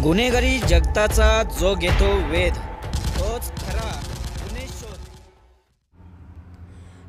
गुन्हेगारी जगताचा जो घेतो वेध तोच खरा गुन्हे शोध।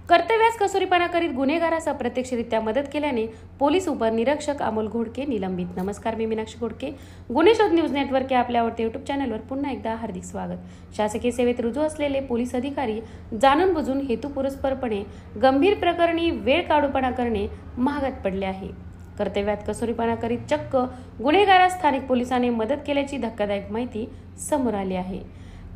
कर्तव्यास कसोरीपणा करीत गुन्हेगारास अप्रत्यक्षरित्या मदत केल्याने पोलीस उपनिरीक्षक अमोल घोडके निलंबित। नमस्कार, मी मीनाक्षी घोडके। गुन्हे शोध न्यूज नेटवर्क या आपल्या आवडत्या यूट्यूब चॅनलवर पुन्हा एकदा हार्दिक स्वागत। शासकीय सेवेत रुजू असलेले पोलीस अधिकारी जाणून बुजून हेतुपुरस्सरपणे गंभीर प्रकरणी वेळ काढूपणा करणे महागात पडले आहे। कर्तव्यात कसोरीपणा करीत चक्क गुन्हेगारास स्थानिक पोलिसांनी मदत केल्याची धक्कादायक माहिती समोर आली आहे।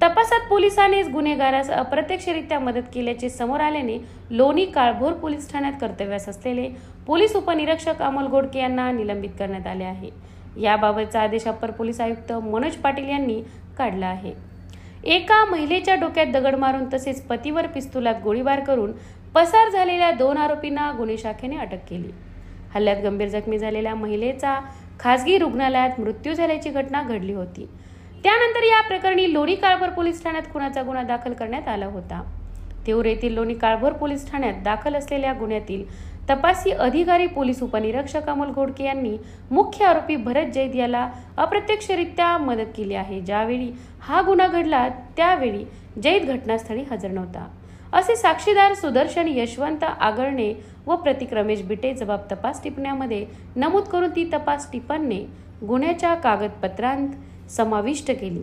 तपासात पोलिसांनीच गुन्हेगारास अप्रत्यक्षरित्या मदत केल्याचे समोर आल्याने लोणी काळभोर पोलीस ठाण्यात कर्तव्यास असलेले पोलीस उपनिरीक्षक अमोल घोडके यांना निलंबित करण्यात आले आहे। याबाबतचा आदेश अप्पर पोलीस आयुक्त मनोज पाटील यांनी काढला आहे। एका महिलेच्या डोक्यात दगड मारून तसेच पतीवर पिस्तुलात गोळीबार करून पसार झालेल्या 2 आरोपींना गुन्हे शाखेने अटक केली। हल्ल्यात गंभीर जखमी झालेल्या महिलेचा खासगी रुग्णालयात मृत्यू झाल्याची घटना घडली होती। त्यानंतर या प्रकरणी लोणी काळभोर पोलीस ठाण्यात खुनाचा गुन्हा दाखल करण्यात आला होता। तिऊर येथील लोणी काळभोर पोलीस ठाण्यात दाखल असलेल्या गुन्ह्यातील तपासी अधिकारी पोलीस उपनिरीक्षक अमोल घोडके यांनी मुख्य आरोपी भरत जैद याला अप्रत्यक्षरित्या मदत केली आहे। ज्यावेळी हा गुन्हा घडला त्यावेळी जैद घटनास्थळी हजर नव्हता, असे साक्षीदार सुदर्शन यशवंत आगळणे व प्रतीक रमेश बिटे जबाब तपास टिप्पण्यामध्ये नमूद करून ती तपास टिप्पणीने गुन्ह्याच्या कागदपत्रांत समाविष्ट केली।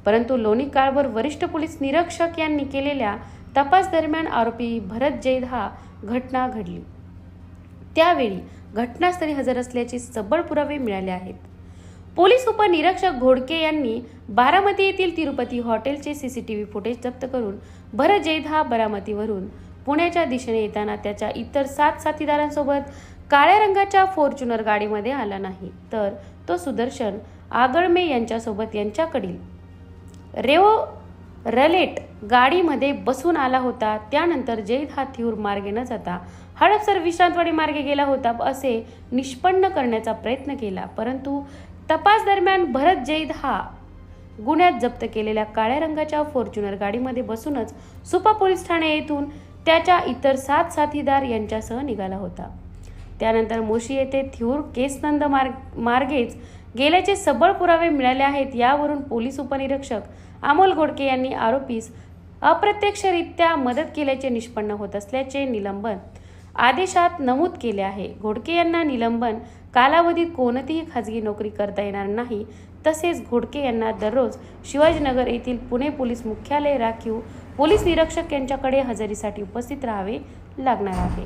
परंतु लोणी काळभोर वरिष्ठ पोलीस निरीक्षक यांनी केलेल्या तपास दरम्यान आरोपी भरत जैद हा घटना घडली त्यावेळी घटनास्थळी हजर असल्याचे सबळ पुरावे मिळाले आहेत। पोलीस उपनिरीक्षक घोडके यांनी बारामती येथील तिरुपती हॉटेलचे सीसीटीव्ही फुटेज जप्त करून भरत जैद हा बारामतीवरून पुण्याच्या दिशेने येताना त्याच्या इतर 7 साथीदारांसोबत काळ्या रंगाच्या फॉर्च्युनर गाडीमध्ये आला नाही, तर तो सुदर्शन आगळमे यांच्यासोबत यांच्याकडील रेवरलेट गाडीमध्ये बसून आला होता। त्यानंतर जैद हा तिऊर मार्गे न जाता हडपसर विश्रांतवाडी मार्गे गेला होता असे निष्पन्न करण्याचा प्रयत्न केला। परंतु तपास दरम्यान भरत जैद हा गुन्ह्यात जप्त केलेल्या काळ्या रंगाच्या फॉर्च्युनर गाडीमध्ये बसूनच सुपा पोलीस ठाणे येथून त्याच्या इतर 7 साथीदार यांच्यासह निघाला होता। त्यानंतर मोशी येथे थिऊर केसनंद मार्गेच गेल्याचे सबळ पुरावे मिळाले आहेत। यावरून पोलीस उपनिरीक्षक अमोल घोडके यांनी आरोपीस अप्रत्यक्षरित्या मदत केल्याचे निष्पन्न होत असल्याचे निलंबन आदेशात नमूद केले आहे। घोडके यांना निलंबन कालावधीत कोणतीही खाजगी नोकरी करता येणार नाही, तसेच घोडके यांना दररोज शिवाजीनगर येथील पुणे पोलीस मुख्यालय राखीव पोलीस निरीक्षक यांच्याकडे हजेरीसाठी उपस्थित राहावे लागणार आहे।